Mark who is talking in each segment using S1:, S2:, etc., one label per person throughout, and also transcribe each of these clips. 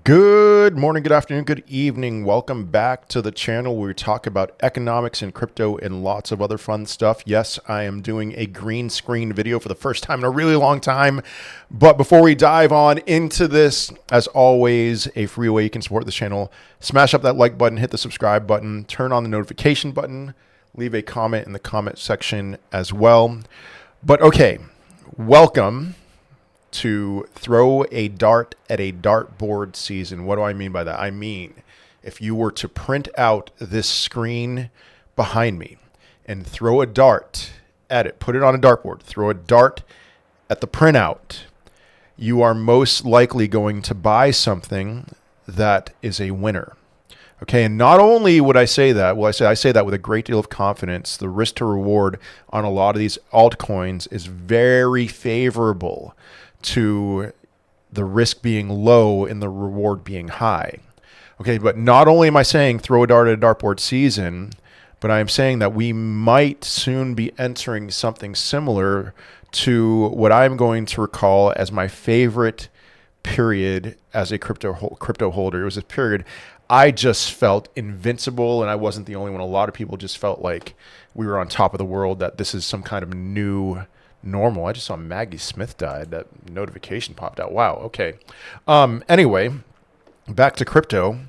S1: Good morning, good afternoon, good evening. Welcome back to the channel where we talk about economics and crypto and lots of other fun stuff. Yes, I am doing a green screen video for the first time in a really long time. But before we dive on into this, as always, a free way you can support the channel. Smash up that like button, hit the subscribe button, turn on the notification button, leave a comment in the comment section as well. But okay, welcome to throw a dart at a dartboard season. What do I mean by that? I mean, if you were to print out this screen behind me and throw a dart at it, put it on a dartboard, throw a dart at the printout, you are most likely going to buy something that is a winner. Okay, and not only would I say that, well, I say that with a great deal of confidence. The risk to reward on a lot of these altcoins is very favorable to the risk being low and the reward being high. Okay, but not only am I saying throw a dart at a dartboard season, but I am saying that we might soon be entering something similar to what I'm going to recall as my favorite period as a crypto holder. It was a period I just felt invincible, and I wasn't the only one. A lot of people just felt like we were on top of the world, that this is some kind of new normal. I just saw Maggie Smith died. That notification popped out. Wow. Okay. Anyway, back to crypto.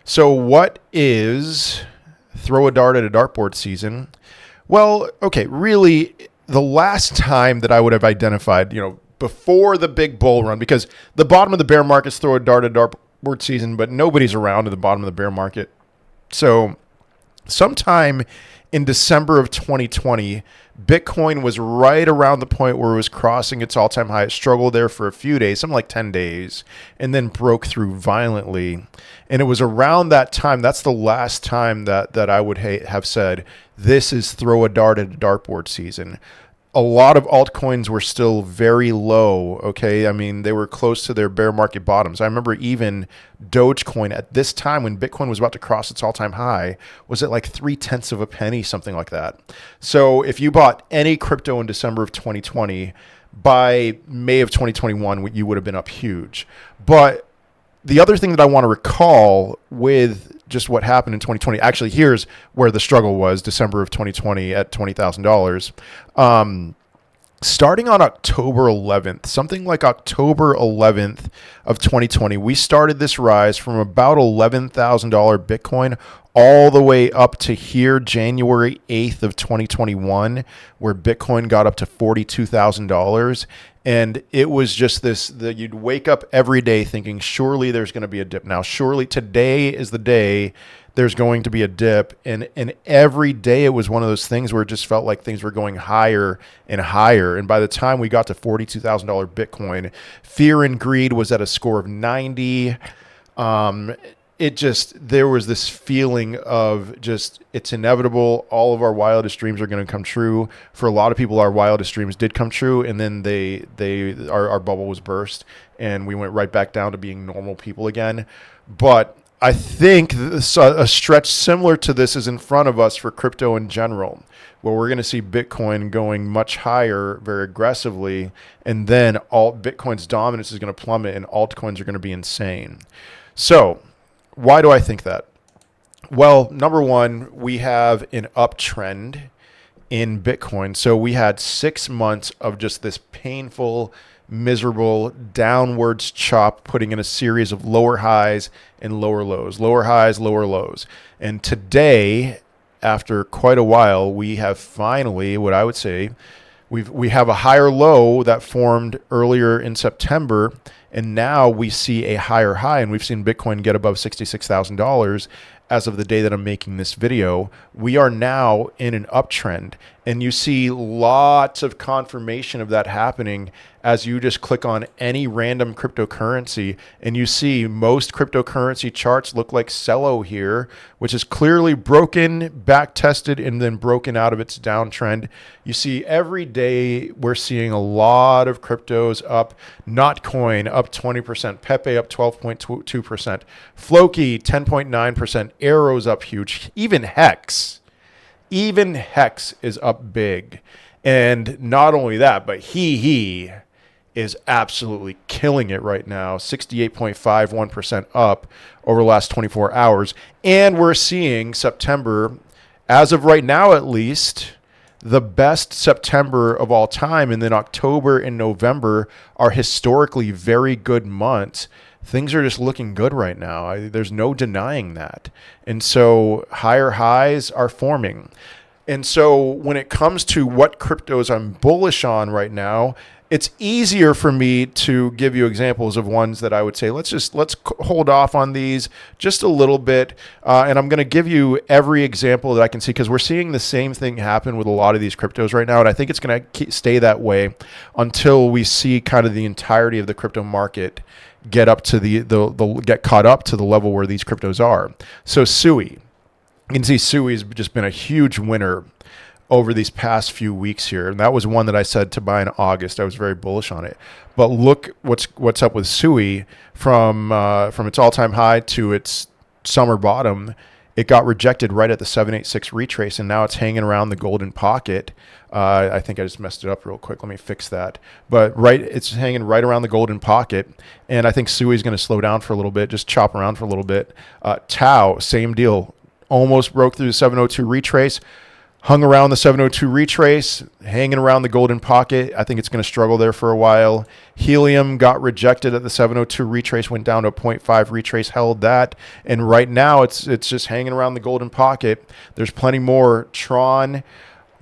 S1: So what is throw a dart at a dartboard season? Well, okay, really the last time that I would have identified, before the big bull run, because the bottom of the bear market's throw a dart at a dartboard season, but nobody's around at the bottom of the bear market. So sometime in December of 2020, Bitcoin was right around the point where it was crossing its all-time high. It struggled there for a few days, something like 10 days, and then broke through violently. And it was around that time, that's the last time that I would have said, this is throw a dart at a dartboard season. A lot of altcoins were still very low, okay? I mean, they were close to their bear market bottoms. I remember even Dogecoin at this time when Bitcoin was about to cross its all-time high was at like 0.3 of a penny, something like that. So if you bought any crypto in December of 2020, by May of 2021, you would have been up huge. But the other thing that I want to recall with just what happened in 2020, actually, here's where the struggle was, December of 2020 at $20,000. Starting on October 11th, something like October 11th of 2020, we started this rise from about $11,000 Bitcoin all the way up to here, January 8th of 2021, where Bitcoin got up to $42,000. And it was just this, that you'd wake up every day thinking, surely there's going to be a dip. Now, surely today is the day there's going to be a dip. And every day it was one of those things where it just felt like things were going higher and higher. And by the time we got to $42,000 Bitcoin, fear and greed was at a score of 90. There was this feeling of just, it's inevitable. All of our wildest dreams are going to come true. For a lot of people, our wildest dreams did come true. And then our bubble was burst and we went right back down to being normal people again. But I think a stretch similar to this is in front of us for crypto in general, where we're going to see Bitcoin going much higher very aggressively. And then Bitcoin's dominance is going to plummet and altcoins are going to be insane. So why do I think that? Well, number one, we have an uptrend in Bitcoin. So we had 6 months of just this painful, miserable downwards chop, putting in a series of lower highs and lower lows, lower highs, lower lows. And today, after quite a while, we have finally, what I would say, we have a higher low that formed earlier in September, and now we see a higher high, and we've seen Bitcoin get above $66,000 as of the day that I'm making this video. We are now in an uptrend, and you see lots of confirmation of that happening as you just click on any random cryptocurrency, and you see most cryptocurrency charts look like Cello here, which is clearly broken, back tested, and then broken out of its downtrend. You see every day we're seeing a lot of cryptos up. Notcoin up 20%, Pepe up 12.2%, Floki 10.9%, Arrow's up huge, even Hex is up big. And not only that, but he is absolutely killing it right now, 68.51% up over the last 24 hours. And we're seeing September, as of right now at least, the best September of all time. And then October and November are historically very good months. Things are just looking good right now. There's no denying that. And so higher highs are forming. And so when it comes to what cryptos I'm bullish on right now, it's easier for me to give you examples of ones that I would say, let's hold off on these just a little bit. And I'm going to give you every example that I can see, because we're seeing the same thing happen with a lot of these cryptos right now. And I think it's going to stay that way until we see kind of the entirety of the crypto market get up to get caught up to the level where these cryptos are. So SUI, you can see SUI has just been a huge winner over these past few weeks here. And that was one that I said to buy in August. I was very bullish on it. But look what's up with SUI from its all-time high to its summer bottom. It got rejected right at the 786 retrace, and now it's hanging around the golden pocket. I think I just messed it up real quick. Let me fix that. But it's hanging right around the golden pocket, and I think SUI is going to slow down for a little bit, just chop around for a little bit. Tau, same deal. Almost broke through the 702 retrace. Hung around the 702 retrace, hanging around the golden pocket. I think it's going to struggle there for a while. Helium got rejected at the 702 retrace, went down to a 0.5 retrace, held that. And right now it's just hanging around the golden pocket. There's plenty more. Tron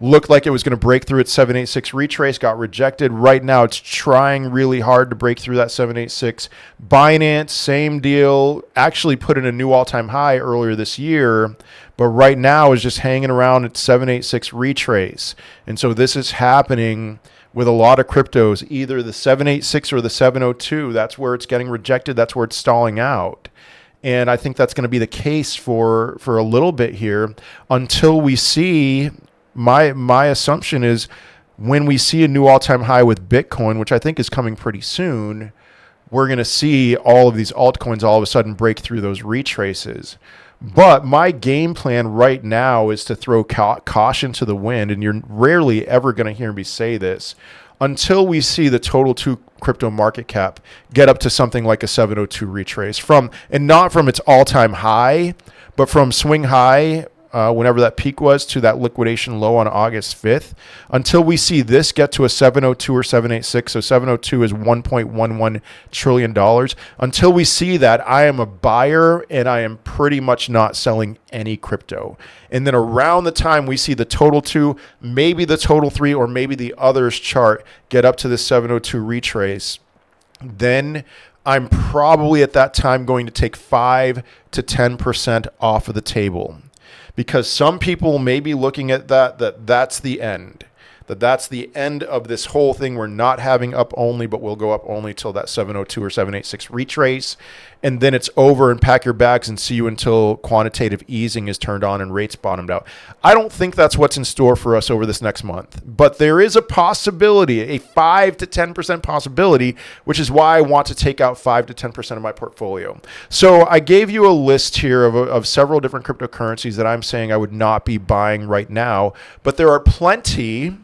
S1: looked like it was going to break through its 786 retrace, got rejected. Right now it's trying really hard to break through that 786. Binance, same deal. Actually put in a new all-time high earlier this year, but right now is just hanging around at 786 retrace. And so this is happening with a lot of cryptos, either the 786 or the 702. That's where it's getting rejected. That's where it's stalling out. And I think that's going to be the case for a little bit here until we see, my assumption is when we see a new all-time high with Bitcoin, which I think is coming pretty soon, we're going to see all of these altcoins all of a sudden break through those retraces. But my game plan right now is to throw caution to the wind, and you're rarely ever going to hear me say this, until we see the total 2 crypto market cap get up to something like a 702 retrace and not from its all-time high, but from swing high, whenever that peak was, to that liquidation low on August 5th, until we see this get to a 702 or 786. So 702 is $1.11 trillion. Until we see that, I am a buyer, and I am pretty much not selling any crypto. And then around the time we see the total 2, maybe the total 3, or maybe the others chart get up to the 702 retrace, then I'm probably at that time going to take 5 to 10% off of the table. Because some people may be looking at that's the end. That's the end of this whole thing. We're not having up only, but we'll go up only till that 702 or 786 retrace. And then it's over, and pack your bags and see you until quantitative easing is turned on and rates bottomed out. I don't think that's what's in store for us over this next month. But there is a possibility, a 5 to 10% possibility, which is why I want to take out 5 to 10% of my portfolio. So I gave you a list here of several different cryptocurrencies that I'm saying I would not be buying right now. But there are plenty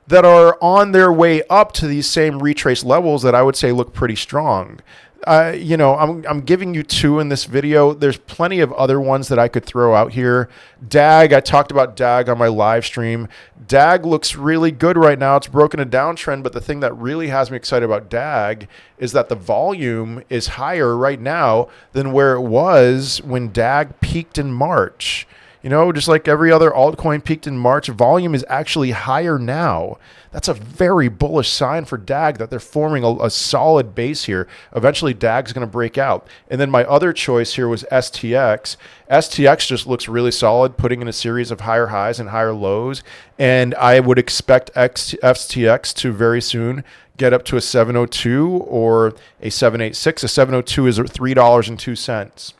S1: that are on their way up to these same retrace levels that I would say look pretty strong. I'm giving you 2 in this video. There's plenty of other ones that I could throw out here. DAG, I talked about DAG on my live stream. DAG looks really good right now. It's broken a downtrend, but the thing that really has me excited about DAG is that the volume is higher right now than where it was when DAG peaked in March. Just like every other altcoin peaked in March, volume is actually higher now. That's a very bullish sign for DAG, that they're forming a solid base here. Eventually, DAG's going to break out. And then my other choice here was STX. STX just looks really solid, putting in a series of higher highs and higher lows. And I would expect STX to very soon get up to a 702 or a 786. A 702 is $3.02.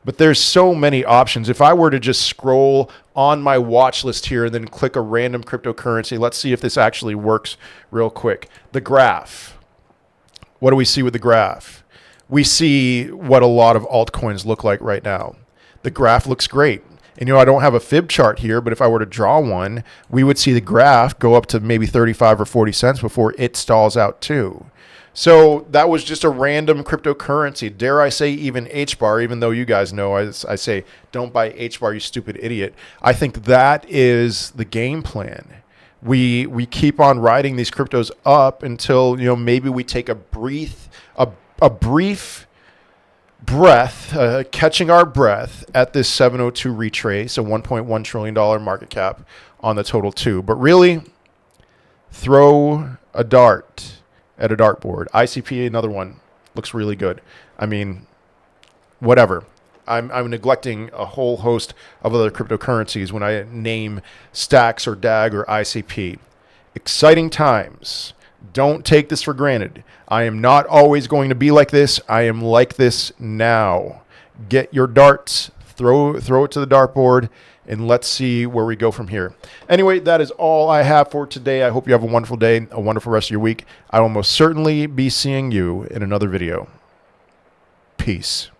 S1: But there's so many options. If I were to just scroll on my watch list here and then click a random cryptocurrency, let's see if this actually works real quick. The graph. What do we see with the graph? We see what a lot of altcoins look like right now. The graph looks great. And I don't have a fib chart here, but if I were to draw one, we would see the graph go up to maybe 35 or 40 cents before it stalls out too. So that was just a random cryptocurrency. Dare I say even HBAR, even though you guys know I say don't buy HBAR, you stupid idiot. I think that is the game plan. We keep on riding these cryptos up until, you know, maybe we take a brief breath, catching our breath at this 702 retrace, a $1.1 trillion market cap on the total too. But really, throw a dart at a dartboard. ICP, another one, looks really good. I mean, whatever. I'm neglecting a whole host of other cryptocurrencies when I name STX or DAG or ICP. Exciting times. Don't take this for granted. I am not always going to be like this. I am like this now. Get your darts, throw it to the dartboard, and let's see where we go from here. Anyway, that is all I have for today. I hope you have a wonderful day, a wonderful rest of your week. I will most certainly be seeing you in another video. Peace.